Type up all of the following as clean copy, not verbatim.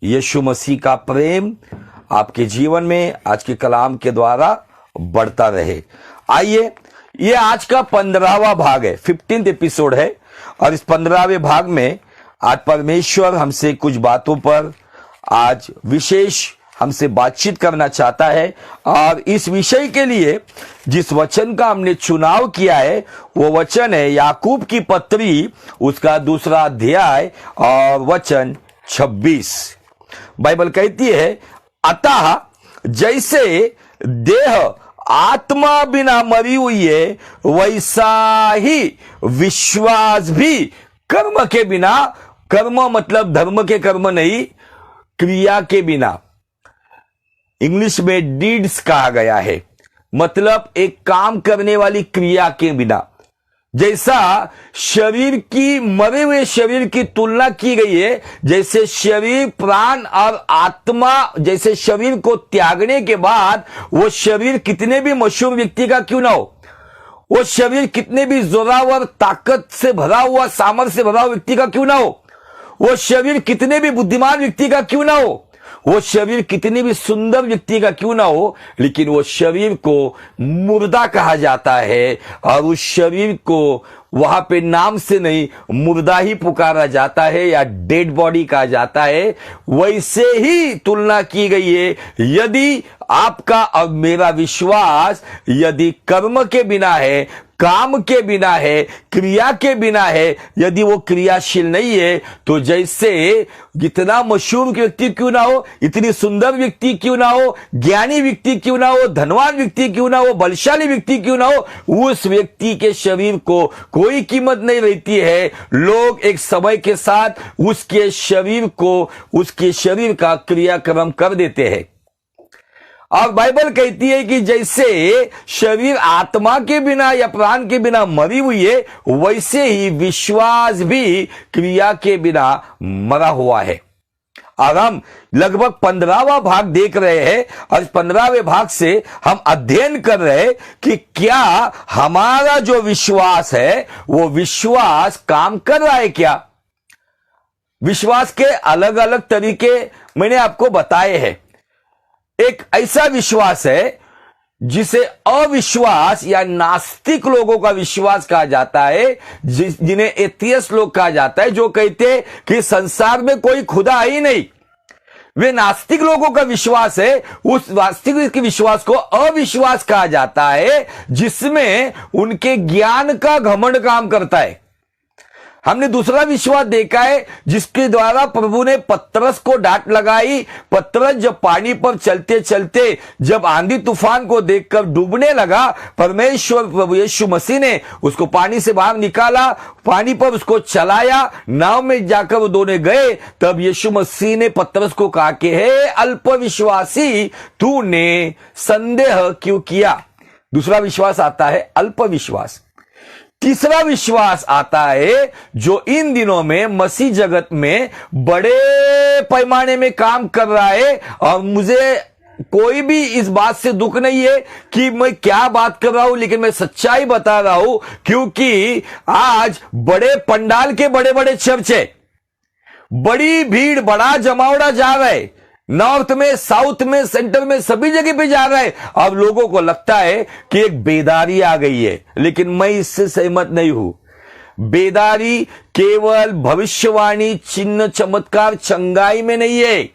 यीशु मसीह का प्रेम आपके जीवन में आज के कलाम के द्वारा बढ़ता रहे। आइए, ये आज का 15वां भाग है, 15th एपिसोड है, और इस 15वें भाग में आज परमेश्वर हमसे कुछ बातों पर आज विशेष हमसे बातचीत करना चाहता है। और इस विषय के लिए जिस वचन का हमने चुनाव किया है वो वचन है याकूब की पत्री, उसका 2 अध्याय और वचन 26। बाइबल कहती है, अतः जैसे देह आत्मा बिना मरी हुई है, वैसा ही विश्वास भी कर्म के बिना, कर्म मतलब धर्म के कर्म नहीं, क्रिया के बिना, इंग्लिश में डीड्स कहा गया है, मतलब एक काम करने वाली क्रिया के बिना। जैसा शरीर की, मरे हुए शरीर की तुलना की गई है, जैसे शरीर, प्राण और आत्मा, जैसे शरीर को त्यागने के बाद वो शरीर कितने भी मशहूर व्यक्ति का क्यों ना हो, वो शरीर कितने भी जोरावर, ताकत से भरा हुआ, सामर्थ्य से भरा हुआ व्यक्ति का क्यों ना हो, वो शरीर कितने भी बुद्धिमान व्यक्ति का क्यों ना हो, वो शरीर कितनी भी सुंदर व्यक्ति का क्यों ना हो, लेकिन वो शरीर को मुर्दा कहा जाता है। और उस शरीर को वहां पे नाम से नहीं, मुर्दा ही पुकारा जाता है या डेड बॉडी कहा जाता है। वैसे ही तुलना की गई है, यदि आपका और मेरा विश्वास यदि कर्म के बिना है, काम के बिना है, क्रिया के बिना है, यदि वो क्रियाशील नहीं है, तो जैसे जितना मशहूर व्यक्ति क्यों ना हो, इतनी सुंदर व्यक्ति क्यों ना हो, ज्ञानी व्यक्ति क्यों ना हो, धनवान व्यक्ति क्यों ना हो, बलशाली व्यक्ति क्यों ना हो, उस व्यक्ति के शरीर को कोई कीमत नहीं रहती है। लोग एक समय के साथ उसके शरीर को, उसके शरीर का क्रियाक्रम कर देते हैं। और बाइबल कहती है कि जैसे शरीर आत्मा के बिना या प्राण के बिना मरी हुई है, वैसे ही विश्वास भी क्रिया के बिना मरा हुआ है। और हम लगभग 15वां भाग देख रहे हैं, और 15वें भाग से हम अध्ययन कर रहे हैं कि क्या हमारा जो विश्वास है वो विश्वास काम कर रहा है क्या। विश्वास के अलग अलग तरीके मैंने आपको बताए हैं। एक ऐसा विश्वास है जिसे अविश्वास या नास्तिक लोगों का विश्वास कहा जाता है, जिन्हें एथियस्ट लोग कहा जाता है, जो कहते हैं कि संसार में कोई खुदा ही नहीं। वे नास्तिक लोगों का विश्वास है। उस नास्तिक के विश्वास को अविश्वास कहा जाता है, जिसमें उनके ज्ञान का घमंड काम करता है। हमने दूसरा विश्वास देखा है जिसके द्वारा प्रभु ने पतरस को डांट लगाई। पतरस जब पानी पर चलते चलते जब आंधी तूफान को देखकर डूबने लगा, परमेश्वर प्रभु यीशु मसीह ने उसको पानी से बाहर निकाला, पानी पर उसको चलाया, नाव में जाकर वो दोनों गए। तब यीशु मसीह ने पतरस को कहा कि हे अल्पविश्वासी, तूने संदेह क्यों किया। दूसरा विश्वास आता है अल्पविश्वास। तीसरा विश्वास आता है जो इन दिनों में मसीह जगत में बड़े पैमाने में काम कर रहा है, और मुझे कोई भी इस बात से दुख नहीं है कि मैं क्या बात कर रहा हूं, लेकिन मैं सच्चाई बता रहा हूं, क्योंकि आज बड़े पंडाल के बड़े बड़े चर्च है, बड़ी भीड़, बड़ा जमावड़ा जा रहा है, नॉर्थ में, साउथ में, सेंटर में, सभी जगह पे जा रहा है। अब लोगों को लगता है कि एक बेदारी आ गई है, लेकिन मैं इससे सहमत नहीं हूं। बेदारी केवल भविष्यवाणी, चिन्ह, चमत्कार, चंगाई में नहीं है।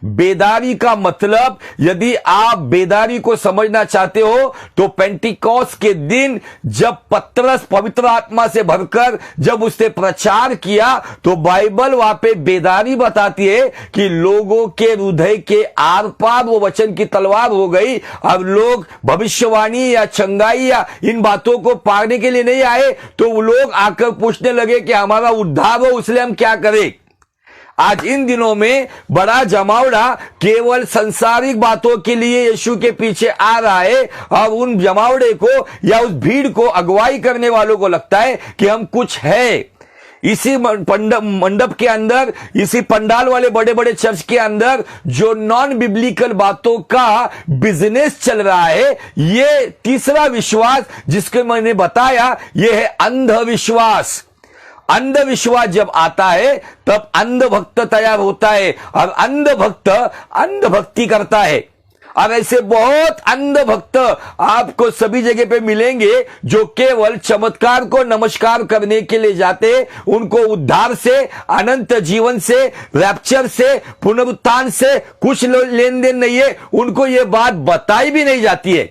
बेदारी का मतलब, यदि आप बेदारी को समझना चाहते हो, तो पेंटिकॉस्ट के दिन जब पतरस पवित्र आत्मा से भरकर जब उसने प्रचार किया, तो बाइबल वहां पे बेदारी बताती है कि लोगों के हृदय के आर पार वो वचन की तलवार हो गई। अब लोग भविष्यवाणी या चंगाई या इन बातों को पाने के लिए नहीं आए, तो वो लोग आकर पूछने लगे कि हमारा उद्धार हो, इसलिए हम क्या करें। आज इन दिनों में बड़ा जमावड़ा केवल सांसारिक बातों के लिए यीशु के पीछे आ रहा है, और उन जमावड़े को या उस भीड़ को अगुवाई करने वालों को लगता है कि हम कुछ है। इसी मंडप के अंदर, इसी पंडाल वाले बड़े बड़े चर्च के अंदर जो नॉन बिब्लिकल बातों का बिजनेस चल रहा है, ये तीसरा विश्वास जिसके मैंने बताया, ये है अंधविश्वास। अंधविश्वास जब आता है तब अंधभक्त तैयार होता है और अंधभक्त अंधभक्ति करता है। और ऐसे बहुत अंधभक्त आपको सभी जगह पे मिलेंगे जो केवल चमत्कार को नमस्कार करने के लिए जाते, उनको उद्धार से, अनंत जीवन से, रैप्चर से, पुनरुत्थान से कुछ लेन देन नहीं है। उनको यह बात बताई भी नहीं जाती है।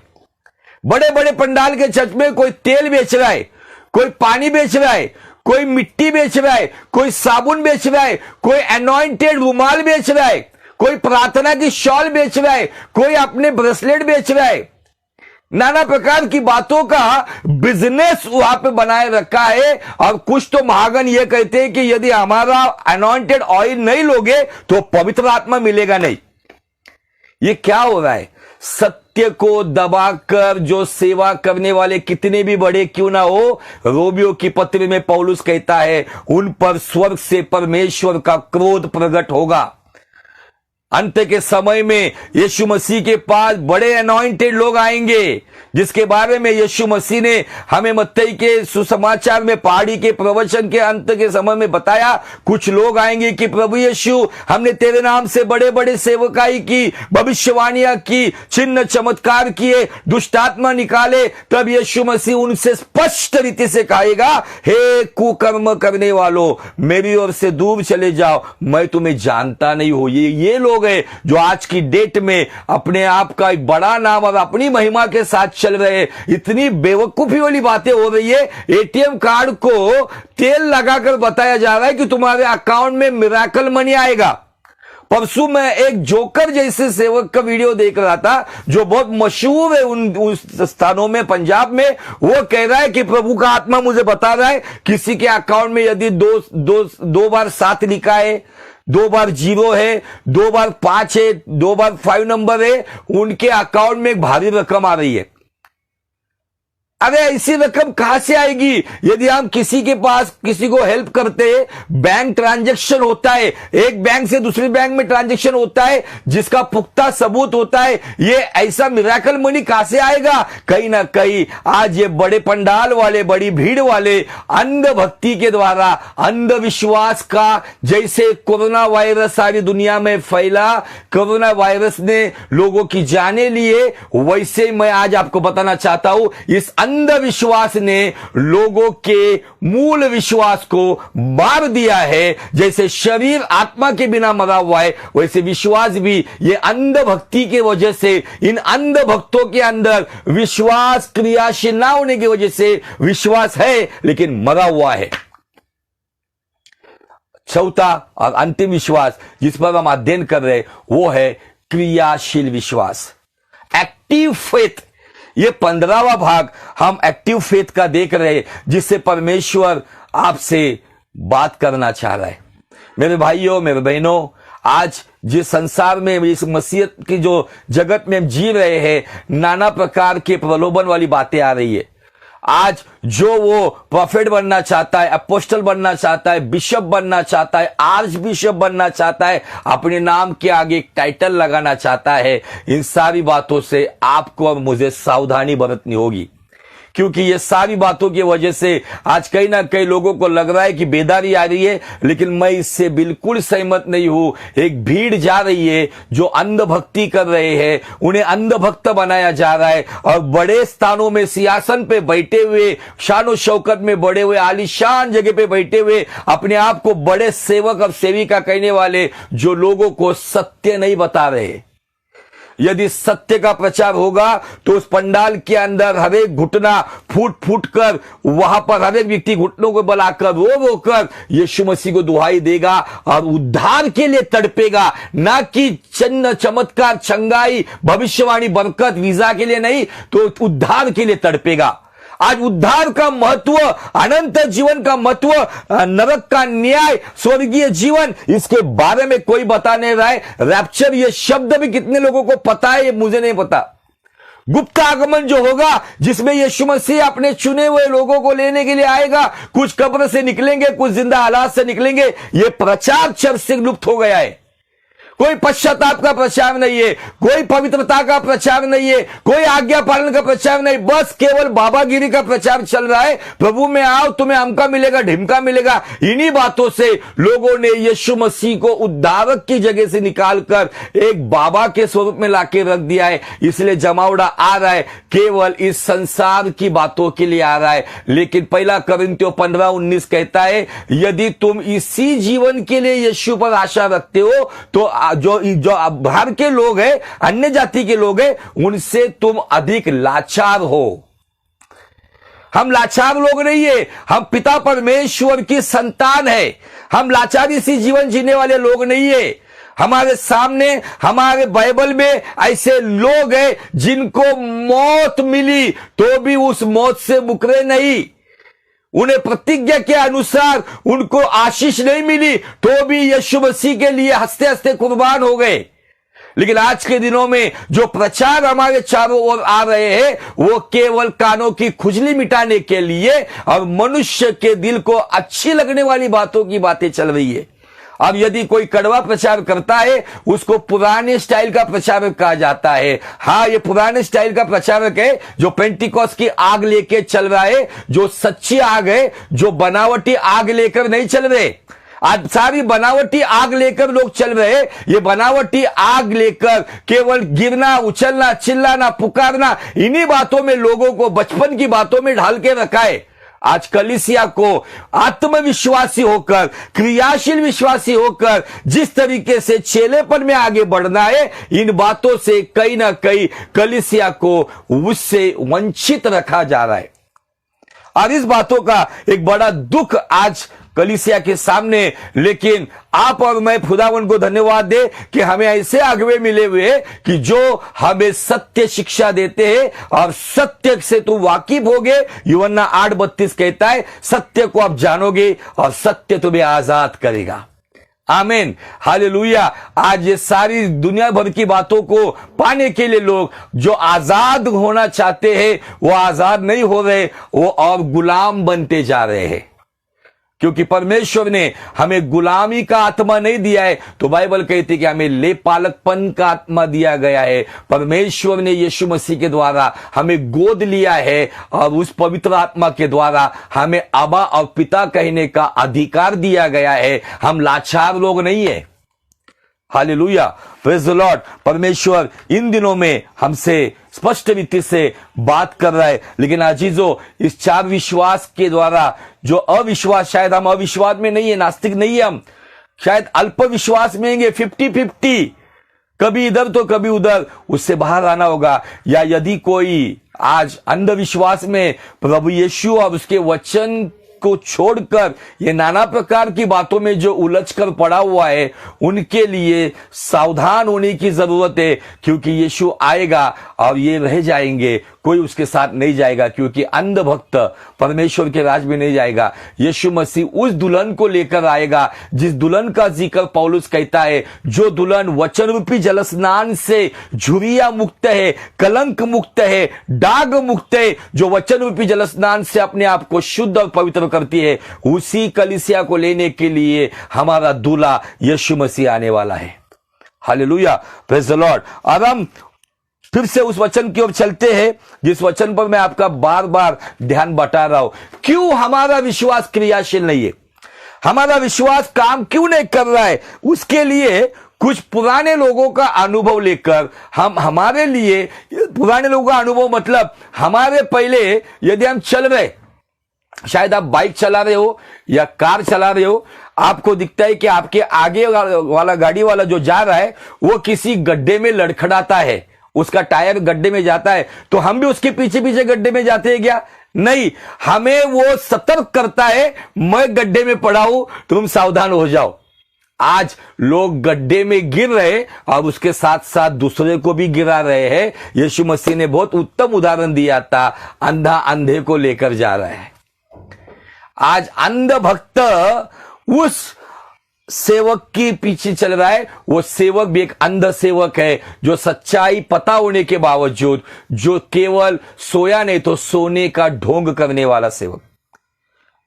बड़े बड़े पंडाल के चर्च में कोई तेल बेच रहा है, कोई पानी बेच रहा है, कोई मिट्टी बेच रहा है, कोई साबुन बेच रहा है, कोई अनॉइंटेड रुमाल बेच रहा है, कोई प्रार्थना की शॉल बेच रहा है, कोई अपने ब्रेसलेट बेच रहा है। नाना प्रकार की बातों का बिजनेस वहां पे बनाए रखा है। और कुछ तो महागण ये कहते हैं कि यदि हमारा अनॉइंटेड ऑयल नहीं लोगे तो पवित्र आत्मा मिलेगा नहीं। ये क्या हो रहा है? सत्य को दबाकर जो सेवा करने वाले कितने भी बड़े क्यों ना हो, रोमियो की पत्री में पौलुस कहता है उन पर स्वर्ग से परमेश्वर का क्रोध प्रकट होगा। अंत के समय में यीशु मसीह के पास बड़े अनॉइंटेड लोग आएंगे, जिसके बारे में यीशु मसीह ने हमें मत्ती के सुसमाचार में पहाड़ी के प्रवचन के अंत के समय में बताया। कुछ लोग आएंगे कि प्रभु यीशु, हमने तेरे नाम से बड़े बड़े सेवकाई की, भविष्यवाणियां की, चिन्ह चमत्कार किए, दुष्ट आत्मा निकाले। तब यीशु मसीह उनसे स्पष्ट रीति से कहेगा, हे कुकर्म करने वालों, मेरी ओर से दूर चले जाओ, मैं तुम्हें जानता नहीं हूं। ये लोग है जो आज की डेट में अपने आप का एक बड़ा नाम और अपनी महिमा के साथ चल रहे हैं। इतनी बेवकूफी वाली बातें हो रही है। एटीएम कार्ड को तेल लगाकर बताया जा रहा है कि तुम्हारे अकाउंट में मिरेकल मनी आएगा। परसों मैं एक जोकर जैसे सेवक का वीडियो देख रहा था जो बहुत मशहूर है उन स्थानों में, पंजाब में। वो कह रहा है कि प्रभु का आत्मा मुझे बता रहा है किसी के अकाउंट में यदि दो बार 7 लिखा है, 2 बार 0 है, 2 बार 5 है, 2 बार 5 नंबर है, उनके अकाउंट में एक भारी रकम आ रही है। अरे ऐसी रकम कहां से आएगी? यदि हम किसी के पास किसी को हेल्प करते हैं, बैंक ट्रांजैक्शन होता है, एक बैंक से दूसरे बैंक में ट्रांजैक्शन होता है जिसका पुख्ता सबूत होता है, ये ऐसा मिरेकल मनी कहां से आएगा? कहीं ना कहीं आज ये बड़े पंडाल वाले, बड़ी भीड़ वाले अंधभक्ति के द्वारा, अंधविश्वास का, जैसे कोरोना वायरस सारी दुनिया में फैला, कोरोना वायरस ने लोगों की जाने लिए, वैसे मैं आज आपको बताना चाहता हूं इस अंधविश्वास ने लोगों के मूल विश्वास को मार दिया है। जैसे शरीर आत्मा के बिना मरा हुआ है, वैसे विश्वास भी ये अंधभक्ति की वजह से, इन अंधभक्तों के अंदर विश्वास क्रियाशील ना होने की वजह से विश्वास है लेकिन मरा हुआ है। चौथा और अंतिम विश्वास जिस पर हम अध्ययन कर रहे हैं वो है क्रियाशील विश्वास, एक्टिव फेथ। ये 15वां भाग हम एक्टिव फेथ का देख रहे हैं जिससे परमेश्वर आपसे बात करना चाह रहा है। मेरे भाइयों, मेरे बहनों, आज जिस संसार में, इस मसीहत की जो जगत में हम जी रहे हैं, नाना प्रकार के प्रलोभन वाली बातें आ रही है। आज जो वो प्रोफेट बनना चाहता है, अपोस्टल बनना चाहता है, बिशप बनना चाहता है, आर्च बिशप बनना चाहता है, अपने नाम के आगे एक टाइटल लगाना चाहता है, इन सारी बातों से आपको और मुझे सावधानी बरतनी होगी। क्योंकि ये सारी बातों की वजह से आज कहीं ना कहीं लोगों को लग रहा है कि बेदारी आ रही है, लेकिन मैं इससे बिल्कुल सहमत नहीं हूं। एक भीड़ जा रही है जो अंधभक्ति कर रहे हैं, उन्हें अंधभक्त बनाया जा रहा है और बड़े स्थानों में सिंहासन पे बैठे हुए, शान शौकत में बड़े हुए, आलीशान जगह पे बैठे हुए, अपने आप को बड़े सेवक और सेविका कहने वाले जो लोगों को सत्य नहीं बता रहे। यदि सत्य का प्रचार होगा तो उस पंडाल के अंदर हर एक घुटना फूट फूट कर, वहां पर हर एक व्यक्ति घुटनों को बुलाकर रो कर यीशु मसीह को दुहाई देगा और उद्धार के लिए तड़पेगा, ना कि चिन्ह चमत्कार, चंगाई, भविष्यवाणी, बरकत, वीजा के लिए नहीं, तो उद्धार के लिए तड़पेगा। आज उद्धार का महत्व, अनंत जीवन का महत्व, नरक का न्याय, स्वर्गीय जीवन, इसके बारे में कोई बता नहीं रहा है। रैप्चर ये शब्द भी कितने लोगों को पता है ये मुझे नहीं पता। गुप्त आगमन जो होगा जिसमें यीशु मसीह अपने चुने हुए लोगों को लेने के लिए आएगा, कुछ कब्र से निकलेंगे, कुछ जिंदा हालात से निकलेंगे, ये प्रचार चर्च से लुप्त हो गया है। कोई पश्चाताप का प्रचार नहीं है, कोई पवित्रता का प्रचार नहीं है, कोई आज्ञा पालन का प्रचार नहीं, बस केवल बाबागिरी का प्रचार चल रहा है। प्रभु में आओ, तुम्हें अमका मिलेगा, ढिमका मिलेगा। इन्हीं बातों से लोगों ने यीशु मसीह को उद्धारक की जगह से निकालकर एक बाबा के स्वरूप में लाके रख दिया है। इसलिए जमावड़ा आ रहा है, केवल इस संसार की बातों के लिए आ रहा है। लेकिन पहला कोरिन्थियों 15:19 कहता है, यदि तुम इसी जीवन के लिए यीशु पर आशा रखते हो तो जो बाहर के लोग हैं, अन्य जाति के लोग हैं, उनसे तुम अधिक लाचार हो। हम लाचार लोग नहीं है, हम पिता परमेश्वर की संतान है। हम लाचारी सी जीवन जीने वाले लोग नहीं है। हमारे सामने, हमारे बाइबल में ऐसे लोग हैं जिनको मौत मिली तो भी उस मौत से मुकरे नहीं। उन्हें प्रतिज्ञा के अनुसार उनको आशीष नहीं मिली तो भी यीशु मसीह के लिए हंसते हंसते कुर्बान हो गए। लेकिन आज के दिनों में जो प्रचार हमारे चारों ओर आ रहे हैं, वो केवल कानों की खुजली मिटाने के लिए और मनुष्य के दिल को अच्छी लगने वाली बातों की बातें चल रही है। अब यदि कोई कड़वा प्रचार करता है, उसको पुराने स्टाइल का प्रचारक कहा जाता है। हाँ, ये पुराने स्टाइल का प्रचारक है जो पेंटिकॉस्ट की आग लेके चल रहा है, जो सच्ची आग है, जो बनावटी आग लेकर नहीं चल रहे। आज सारी बनावटी आग लेकर लोग चल रहे। ये बनावटी आग लेकर केवल गिरना, उछलना, चिल्लाना, पुकारना, इन्हीं बातों में लोगों को बचपन की बातों में ढाल के रखा है। आज कलीसिया को आत्मविश्वासी होकर, क्रियाशील विश्वासी होकर जिस तरीके से चेलेपन में आगे बढ़ना है, इन बातों से कहीं ना कहीं कलीसिया को उससे वंचित रखा जा रहा है। और इस बातों का एक बड़ा दुख आज कलीसिया के सामने। लेकिन आप और मैं खुदावन को धन्यवाद दे कि हमें ऐसे अगुवे मिले हुए कि जो हमें सत्य शिक्षा देते हैं और सत्य से तुम वाकिफ होगे। यूहन्ना 8:32 कहता है, सत्य को आप जानोगे और सत्य तुम्हें आजाद करेगा। आमीन, हालेलुया। आज ये सारी दुनिया भर की बातों को पाने के लिए लोग जो आजाद होना चाहते हैं वो आजाद नहीं हो रहे, वो और गुलाम बनते जा रहे हैं। क्योंकि परमेश्वर ने हमें गुलामी का आत्मा नहीं दिया है, तो बाइबल कहती है कि हमें लेपालकपन का आत्मा दिया गया है। परमेश्वर ने यीशु मसीह के द्वारा हमें गोद लिया है और उस पवित्र आत्मा के द्वारा हमें अबा और पिता कहने का अधिकार दिया गया है। हम लाचार लोग नहीं है। Hallelujah, praise the Lord. परमेश्वर इन दिनों में हमसे स्पष्ट रीति से बात कर रहा है। लेकिन अजीजों, इस चार विश्वास के द्वारा जो अविश्वास, शायद हम अविश्वास में नहीं है, नास्तिक नहीं है, हम शायद अल्प विश्वास में होंगे, 50-50, कभी इधर तो कभी उधर, उससे बाहर आना होगा। या यदि कोई आज अंधविश्वास में प्रभु यीशु और उसके वचन को छोड़कर ये नाना प्रकार की बातों में जो उलझ कर पड़ा हुआ है, उनके लिए सावधान होने की जरूरत है। क्योंकि यीशु आएगा और ये रह जाएंगे, कोई उसके साथ नहीं जाएगा। क्योंकि अंध भक्त परमेश्वर के राज में नहीं जाएगा। यीशु मसीह उस दुल्हन को लेकर आएगा जिस दुल्हन का जिक्र पौलुस कहता है, जो दुल्हन वचन रूपी जल स्नान से झुरिया मुक्त है, कलंक मुक्त है, दाग मुक्त है, जो वचन रूपी जल स्नान से अपने आप को शुद्ध और पवित्र करती है, उसी कलीसिया को लेने के लिए हमारा दूल्हा यीशु मसीह आने वाला है। Hallelujah, praise the Lord. अब हम फिर से उस वचन की ओर चलते हैं जिस वचन पर मैं आपका बार बार ध्यान बटा रहा हूं। क्यों हमारा विश्वास क्रियाशील नहीं है, हमारा विश्वास काम क्यों नहीं कर रहा है? उसके लिए कुछ पुराने लोगों का अनुभव लेकर हम हमारे लिए, पुराने लोगों का अनुभव मतलब हमारे पहले यदि हम चल रहे, शायद आप बाइक चला रहे हो या कार चला रहे हो, आपको दिखता है कि आपके आगे वाला गाड़ी वाला जो जा रहा है वो किसी गड्ढे में लड़खड़ाता है, उसका टायर गड्ढे में जाता है, तो हम भी उसके पीछे पीछे गड्ढे में जाते हैं क्या? नहीं, हमें वो सतर्क करता है, मैं गड्ढे में पड़ा हूं, तुम सावधान हो जाओ। आज लोग गड्ढे में गिर रहे और उसके साथ साथ दूसरे को भी गिरा रहे हैं। यीशु मसीह ने बहुत उत्तम उदाहरण दिया था, अंधा अंधे को लेकर जा रहा है। आज अंध भक्त उस सेवक के पीछे चल रहा है। वो सेवक भी एक अंध सेवक है, जो सच्चाई पता होने के बावजूद, जो केवल सोया नहीं तो सोने का ढोंग करने वाला सेवक,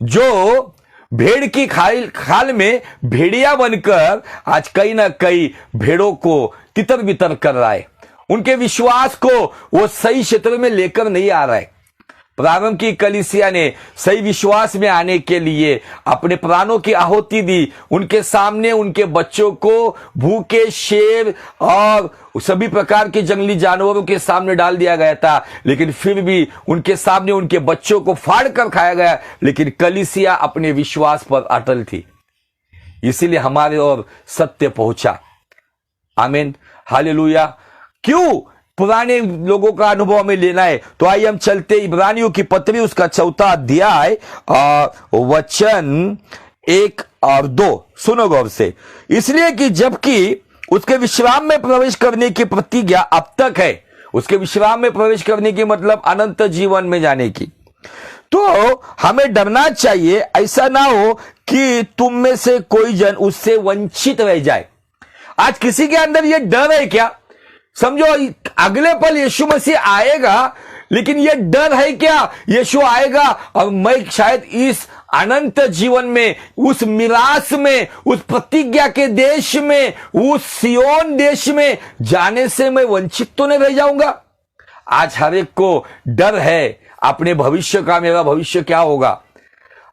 जो भेड़ की खाल में भेड़िया बनकर आज कहीं ना कहीं भेड़ों को तितर बितर कर रहा है। उनके विश्वास को वो सही क्षेत्र में लेकर नहीं आ रहा है। प्रारंभ की कलीसिया ने सही विश्वास में आने के लिए अपने प्राणों की आहुति दी। उनके सामने उनके बच्चों को भूखे शेर और सभी प्रकार के जंगली जानवरों के सामने डाल दिया गया था, लेकिन फिर भी उनके सामने उनके बच्चों को फाड़ कर खाया गया। लेकिन कलीसिया अपने विश्वास पर अटल थी, इसीलिए हमारे ओर सत्य पहुंचा। आमीन, हालेलुया। क्यों पुराने लोगों का अनुभव हमें लेना है? तो आइए हम चलते इब्रानियों की पत्री उसका 4 अध्याय वचन 1 और 2 सुनो गौर से। इसलिए कि जबकि उसके विश्राम में प्रवेश करने की प्रतिज्ञा अब तक है, उसके विश्राम में प्रवेश करने की मतलब अनंत जीवन में जाने की, तो हमें डरना चाहिए ऐसा ना हो कि तुम में से कोई जन उससे वंचित रह जाए। आज किसी के अंदर यह डर है क्या? समझो अगले पल यीशु मसीह आएगा, लेकिन यह डर है क्या यीशु आएगा और मैं शायद इस अनंत जीवन में, उस मिरास में, उस प्रतिज्ञा के देश में, उस सियोन देश में जाने से मैं वंचित तो नहीं रह जाऊंगा। आज हर एक को डर है अपने भविष्य का, मेरा भविष्य क्या होगा,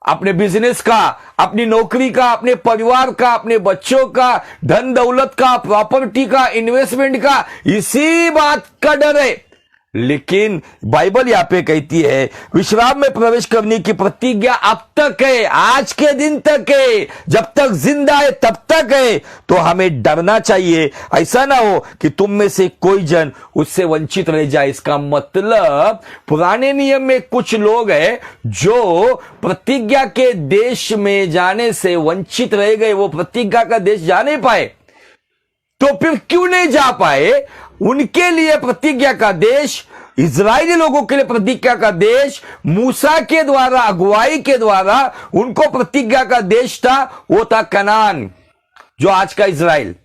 अपने बिजनेस का, अपनी नौकरी का, अपने परिवार का, अपने बच्चों का, धन दौलत का, प्रॉपर्टी का, इन्वेस्टमेंट का, इसी बात का डर है। लेकिन बाइबल यहां पे कहती है विश्राम में प्रवेश करने की प्रतिज्ञा अब तक है, आज के दिन तक है, जब तक जिंदा है तब तक है। तो हमें डरना चाहिए ऐसा ना हो कि तुम में से कोई जन उससे वंचित रह जाए। इसका मतलब पुराने नियम में कुछ लोग हैं जो प्रतिज्ञा के देश में जाने से वंचित रह गए, वो प्रतिज्ञा का देश जा नहीं पाए। तो फिर क्यों नहीं जा पाए? उनके लिए प्रतिज्ञा का देश, इजरायली लोगों के लिए प्रतिज्ञा का देश मूसा के द्वारा, अगुवाई के द्वारा उनको प्रतिज्ञा का देश था, वो था कनान, जो आज का इजराइल।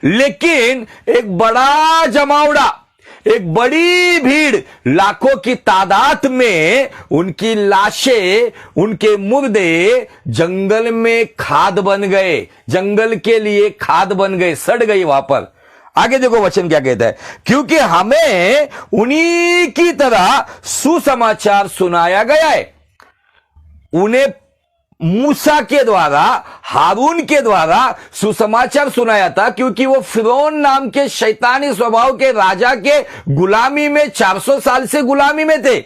लेकिन एक बड़ा जमावड़ा, एक बड़ी भीड़, लाखों की तादाद में उनकी लाशें, उनके मुर्दे जंगल में खाद बन गए, जंगल के लिए खाद बन गए, सड़ गई वहां पर। आगे देखो वचन क्या कहता है, क्योंकि हमें उन्हीं की तरह सुसमाचार सुनाया गया है। उन्हें मूसा के द्वारा, हारून के द्वारा सुसमाचार सुनाया था, क्योंकि वो फिरौन नाम के शैतानी स्वभाव के राजा के गुलामी में 400 साल से गुलामी में थे।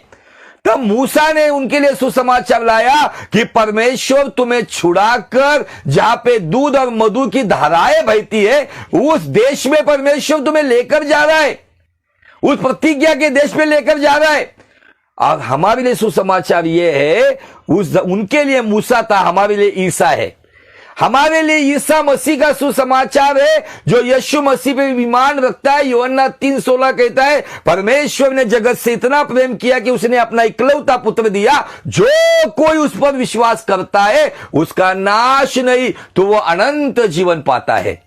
तब मूसा ने उनके लिए सुसमाचार लाया कि परमेश्वर तुम्हें छुड़ाकर जहां पे दूध और मधु की धाराएं बहती है, उस देश में परमेश्वर तुम्हें लेकर जा रहा है, उस प्रतिज्ञा के देश में लेकर जा रहा है। और हमारे लिए सुसमाचार यह है, उनके लिए मूसा था, हमारे लिए ईसा है। हमारे लिए ईसा मसीह का सुसमाचार है, जो यीशु मसीह पे ईमान रखता है। यूहन्ना 3:16 कहता है, परमेश्वर ने जगत से इतना प्रेम किया कि उसने अपना इकलौता पुत्र दिया, जो कोई उस पर विश्वास करता है उसका नाश नहीं तो वो अनंत जीवन पाता है।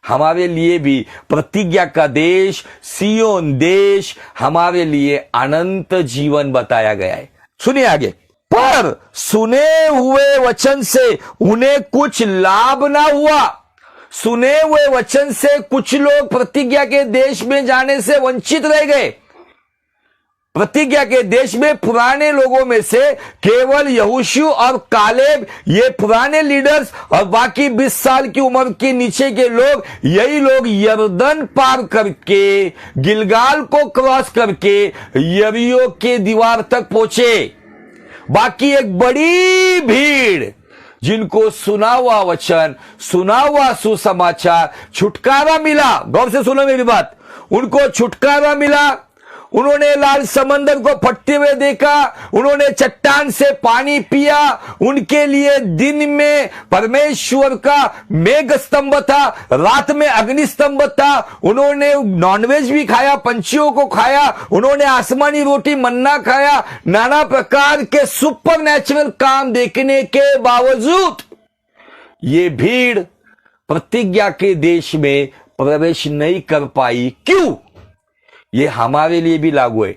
हमारे लिए भी प्रतिज्ञा का देश, सियोन देश, हमारे लिए अनंत जीवन बताया गया है। सुनिए आगे, पर सुने हुए वचन से उन्हें कुछ लाभ ना हुआ। सुने हुए वचन से कुछ लोग प्रतिज्ञा के देश में जाने से वंचित रह गए। प्रतिज्ञा के देश में पुराने लोगों में से केवल यहोशू और कालेब, ये पुराने लीडर्स, और बाकी 20 साल की उम्र के नीचे के लोग, यही लोग यरदन पार करके, गिलगाल को क्रॉस करके यरीहो के दीवार तक पहुंचे। बाकी एक बड़ी भीड़, जिनको सुना हुआ वचन, सुना हुआ सुसमाचार, छुटकारा मिला। गौर से सुनो मेरी बात, उनको छुटकारा मिला। उन्होंने लाल समंदर को फटते हुए देखा, उन्होंने चट्टान से पानी पिया। उनके लिए दिन में परमेश्वर का मेघ स्तंभ था, रात में अग्नि स्तंभ था। उन्होंने नॉनवेज भी खाया, पंछियों को खाया, उन्होंने आसमानी रोटी मन्ना खाया। नाना प्रकार के सुपर नेचुरल काम देखने के बावजूद ये भीड़ प्रतिज्ञा के देश में प्रवेश नहीं कर पाई। क्यों? ये हमारे लिए भी लागू है।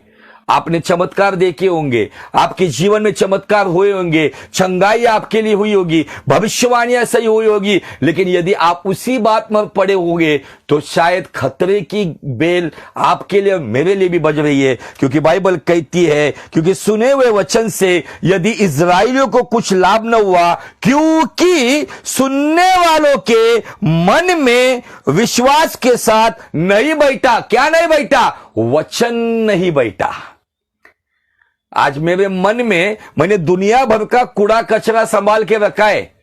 आपने चमत्कार देखे होंगे, आपके जीवन में चमत्कार हुए होंगे, चंगाई आपके लिए हुई होगी, भविष्यवाणियां सही हुई होगी, लेकिन यदि आप उसी बात में पड़े होंगे तो शायद खतरे की बेल आपके लिए मेरे लिए भी बज रही है। क्योंकि बाइबल कहती है, क्योंकि सुने हुए वचन से यदि इस्राएलियों को कुछ लाभ न हुआ, क्योंकि सुनने वालों के मन में विश्वास के साथ नहीं बैठा। क्या नहीं बैठा? वचन नहीं बैठा। आज मेरे मन में मैंने दुनिया भर का कूड़ा कचरा संभाल के रखा है।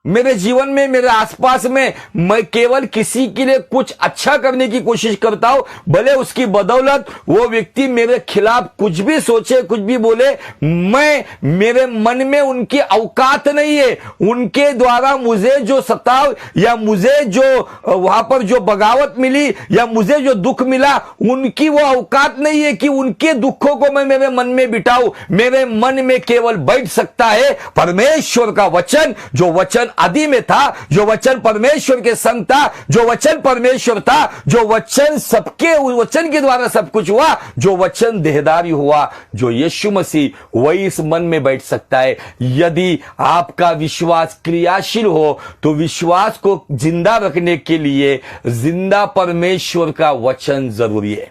मेरे जीवन में, मेरे आसपास में मैं केवल किसी के लिए कुछ अच्छा करने की कोशिश करता हूं, भले उसकी बदौलत वो व्यक्ति मेरे खिलाफ कुछ भी सोचे, कुछ भी बोले, मेरे मन में उनकी औकात नहीं है। उनके द्वारा मुझे जो सताव या मुझे जो वहां पर जो बगावत मिली या मुझे जो दुख मिला, उनकी वो औकात नहीं है कि उनके दुखों को मैं मेरे मन में बिठाऊं। मेरे मन में केवल बैठ सकता है परमेश्वर का वचन, जो वचन आदि में था, जो वचन परमेश्वर के संग था, जो वचन परमेश्वर था, जो वचन सबके वचन के द्वारा सब कुछ हुआ, जो वचन देहधारी हुआ, जो यीशु मसीह, वही इस मन में बैठ सकता है। यदि आपका विश्वास क्रियाशील हो तो विश्वास को जिंदा रखने के लिए जिंदा परमेश्वर का वचन जरूरी है।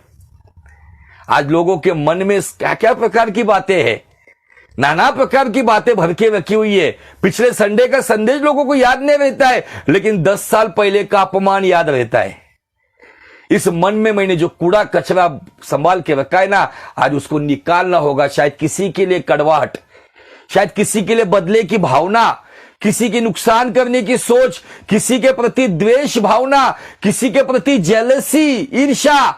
आज लोगों के मन में क्या क्या प्रकार की बातें हैं, नाना प्रकार की बातें भर के रखी हुई है। पिछले संडे का संदेश लोगों को याद नहीं रहता है, लेकिन 10 साल पहले का अपमान याद रहता है। इस मन में मैंने जो कूड़ा कचरा संभाल के रखा है ना, आज उसको निकालना होगा। शायद किसी के लिए कड़वाहट, शायद किसी के लिए बदले की भावना, किसी के नुकसान करने की सोच, किसी के प्रति द्वेष भावना, किसी के प्रति जेलसी, ईर्ष्या,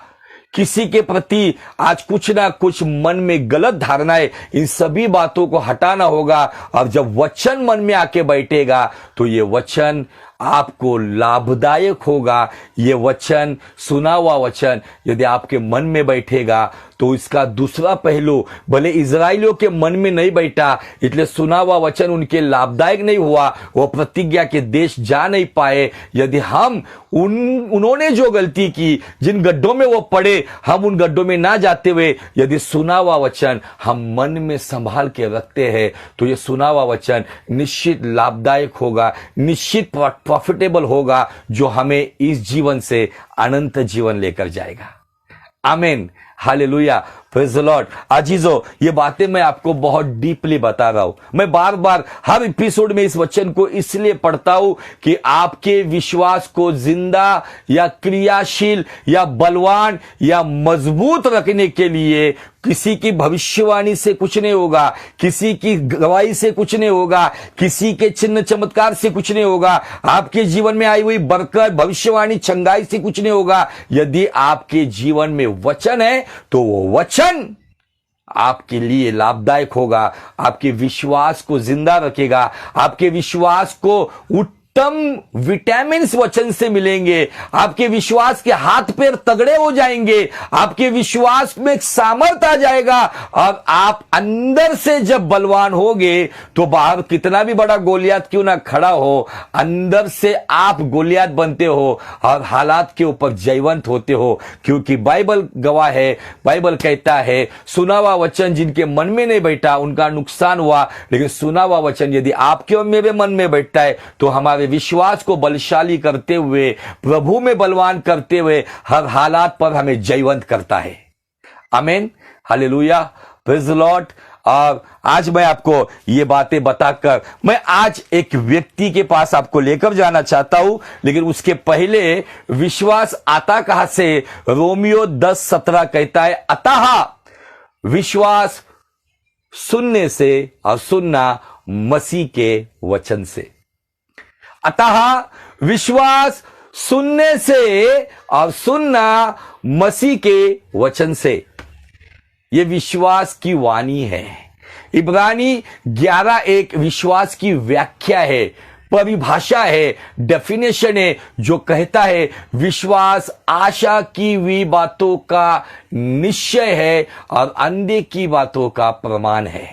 किसी के प्रति आज कुछ ना कुछ मन में गलत धारणाएं, इन सभी बातों को हटाना होगा। और जब वचन मन में आके बैठेगा तो ये वचन आपको लाभदायक होगा। ये वचन, सुना हुआ वचन यदि आपके मन में बैठेगा तो इसका दूसरा पहलू, भले इजराइलियों के मन में नहीं बैठा इसलिए सुना हुआ वचन उनके लाभदायक नहीं हुआ, वो प्रतिज्ञा के देश जा नहीं पाए। यदि हम उन्होंने जो गलती की, जिन गड्ढों में वो पड़े, हम उन गड्ढों में ना जाते हुए यदि सुना हुआ वचन हम मन में संभाल के रखते हैं तो ये सुना हुआ वचन निश्चित लाभदायक होगा, निश्चित प्रॉफिटेबल होगा, जो हमें इस जीवन से अनंत जीवन लेकर जाएगा। आमीन, हालेलुया, प्रेज़ द लॉर्ड। अजीजों, ये बातें मैं आपको बहुत डीपली बता रहा हूं। मैं बार बार हर एपिसोड में इस वचन को इसलिए पढ़ता हूं कि आपके विश्वास को जिंदा या क्रियाशील या बलवान या मजबूत रखने के लिए किसी की भविष्यवाणी से कुछ नहीं होगा, किसी की गवाही से कुछ नहीं होगा, किसी के चिन्ह चमत्कार से कुछ नहीं होगा, आपके जीवन में आई हुई बरकत, भविष्यवाणी, चंगाई से कुछ नहीं होगा। यदि आपके जीवन में वचन है तो वो वचन आपके लिए लाभदायक होगा, आपके विश्वास को जिंदा रखेगा, आपके विश्वास को उत्तम विटामिन वचन से मिलेंगे, आपके विश्वास के हाथ पैर तगड़े हो जाएंगे, आपके विश्वास में एक सामर्थ आ जाएगा और आप अंदर से जब बलवान होगे तो बाहर कितना भी बड़ा गोलियात क्यों ना खड़ा हो, अंदर से आप गोलियात बनते हो और हालात के ऊपर जयवंत होते हो। क्योंकि बाइबल गवाह है, बाइबल कहता है सुना हुआ वचन जिनके मन में नहीं बैठा उनका नुकसान हुआ, लेकिन सुना हुआ वचन यदि आपके और मेरे मन में बैठता है तो हमारे विश्वास को बलशाली करते हुए, प्रभु में बलवान करते हुए हर हालात पर हमें जयवंत करता है। आमीन, हालेलुया, प्रेज़ द लॉर्ड। और आज मैं आपको ये बातें बताकर मैं आज एक व्यक्ति के पास आपको लेकर जाना चाहता हूं, लेकिन उसके पहले विश्वास आता कहां से? रोमियो 10:17 कहता है, अतः विश्वास सुनने से और सुनना मसीह के वचन से। अतः विश्वास सुनने से और सुनना मसीह के वचन से। यह विश्वास की वाणी है। इब्रानी 11:1 विश्वास की व्याख्या है, परिभाषा है, डेफिनेशन है, जो कहता है विश्वास आशा की हुई बातों का निश्चय है और अंधे की बातों का प्रमाण है।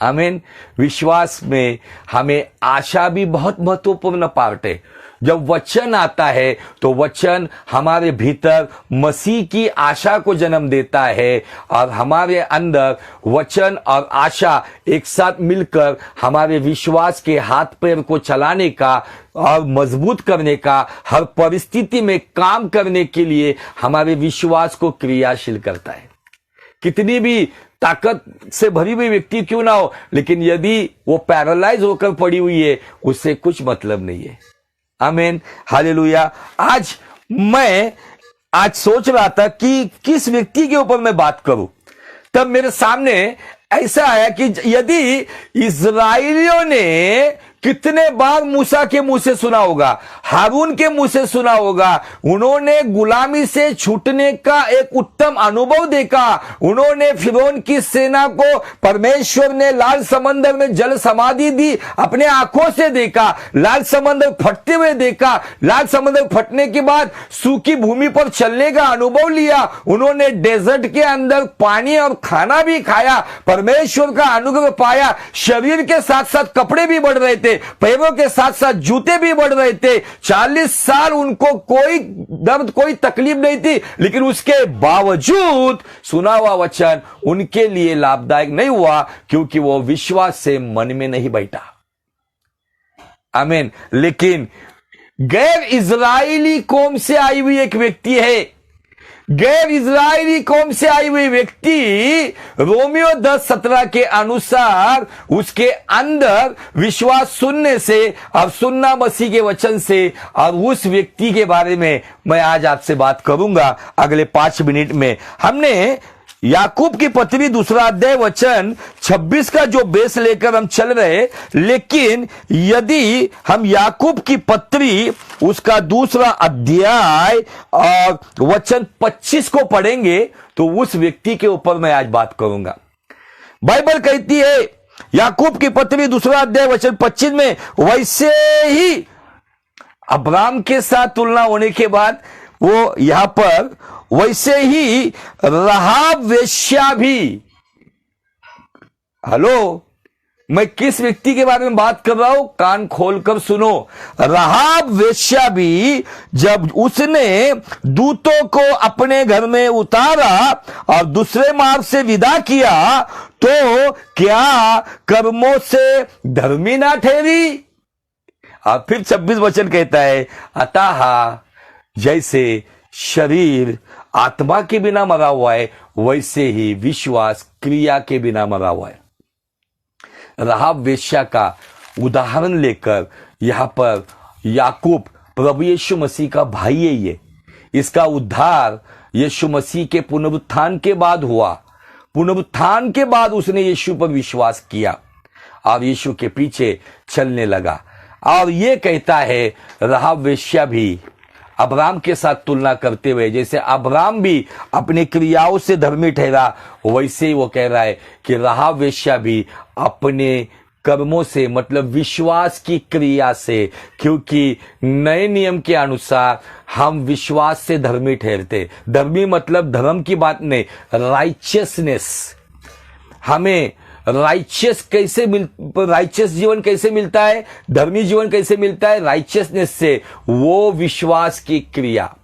आमीन। विश्वास में हमें आशा भी बहुत महत्वपूर्ण पार्ट है। जब वचन आता है तो वचन हमारे भीतर मसीह की आशा को जन्म देता है और हमारे अंदर वचन और आशा एक साथ मिलकर हमारे विश्वास के हाथ पैर को चलाने का और मजबूत करने का, हर परिस्थिति में काम करने के लिए हमारे विश्वास को क्रियाशील करता है। कितनी भी ताकत से भरी हुई व्यक्ति क्यों ना हो, लेकिन यदि वो पैरालाइज होकर पड़ी हुई है, उससे कुछ मतलब नहीं है। आमीन, हालेलुया। मैं आज सोच रहा था कि किस व्यक्ति के ऊपर मैं बात करूं, तब मेरे सामने ऐसा आया कि यदि इस्राएलियों ने कितने बार मूसा के मुंह से सुना होगा, हारून के मुंह से सुना होगा, उन्होंने गुलामी से छूटने का एक उत्तम अनुभव देखा। उन्होंने फिरौन की सेना को परमेश्वर ने लाल समंदर में जल समाधि दी, अपने आंखों से देखा, लाल समंदर फटते हुए देखा। लाल समंदर फटने के बाद सूखी भूमि पर चलने का अनुभव लिया। उन्होंने डेजर्ट के अंदर पानी और खाना भी खाया, परमेश्वर का अनुग्रह पाया। शरीर के साथ साथ कपड़े भी बढ़ रहे थे, पैरों के साथ साथ जूते भी बढ़ रहे थे। 40 साल उनको कोई दर्द, कोई तकलीफ नहीं थी, लेकिन उसके बावजूद सुना हुआ वचन उनके लिए लाभदायक नहीं हुआ, क्योंकि वो विश्वास से मन में नहीं बैठा। आमीन। लेकिन गैर इजरायली कौम से आई हुई एक व्यक्ति है, गैर इजरायली कौम से आई हुई व्यक्ति रोमियो 10:17 के अनुसार उसके अंदर विश्वास सुनने से और सुनना मसीह के वचन से, और उस व्यक्ति के बारे में मैं आज आपसे बात करूंगा अगले 5 मिनट में। हमने याकूब की पत्री 2 अध्याय वचन 26 का जो बेस लेकर हम चल रहे, लेकिन यदि हम याकूब की पत्री उसका 2 अध्याय और वचन 25 को पढ़ेंगे तो उस व्यक्ति के ऊपर मैं आज बात करूंगा। बाइबल कहती है याकूब की पत्री 2 अध्याय वचन 25 में, वैसे ही अब्राम के साथ तुलना होने के बाद वो यहां पर वैसे ही राहाब वेश्या भी, हेलो, मैं किस व्यक्ति के बारे में बात कर रहा हूं, कान खोलकर सुनो। राहाब वेश्या भी जब उसने दूतों को अपने घर में उतारा और दूसरे मार्ग से विदा किया, तो क्या कर्मों से धर्मी ना ठहरी? और फिर 26 वचन कहता है, अतः जैसे शरीर आत्मा के बिना मरा हुआ है, वैसे ही विश्वास क्रिया के बिना मरा हुआ है। राहाब वेश्या का उदाहरण लेकर यहां पर याकूब प्रभु यीशु मसीह का भाई है। ये इसका उद्धार यीशु मसीह के पुनरुत्थान के बाद हुआ। पुनरुत्थान के बाद उसने यीशु पर विश्वास किया और यीशु के पीछे चलने लगा। और ये कहता है राहाब वेश्या भी अब्राम के साथ तुलना करते हुए, जैसे अब्राम भी अपनी क्रियाओं से धर्मी ठहरा, वैसे ही वो कह रहा है कि राहाब वेश्या भी अपने कर्मों से, मतलब विश्वास की क्रिया से, क्योंकि नए नियम के अनुसार हम विश्वास से धर्मी ठहरते। धर्मी मतलब धर्म की बात नहीं, राइचियसनेस। हमें राइचियस जीवन कैसे मिलता है, धर्मी जीवन कैसे मिलता है? राइचियसनेस से, वो विश्वास की क्रिया,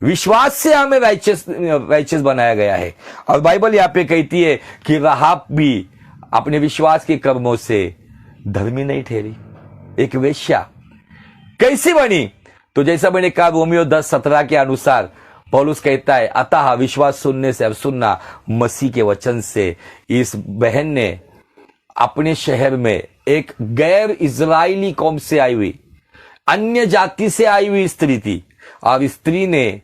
विश्वास से हमें राइचियस बनाया गया है। और बाइबल यहां पे कहती है कि राहाब भी अपने विश्वास के कर्मों से धर्मी नहीं ठहरी। एक वेश्या कैसी बनी? तो जैसा मैंने कहा रोमियो 10:17 के अनुसार पौलुस कहता है, अतः विश्वास सुनने से, अब सुनना मसीह के वचन से। इस बहन ने अपने शहर में एक गैर इजरायली कौम से आई हुई, अन्य जाति से आई हुई स्त्री थी, और स्त्री ने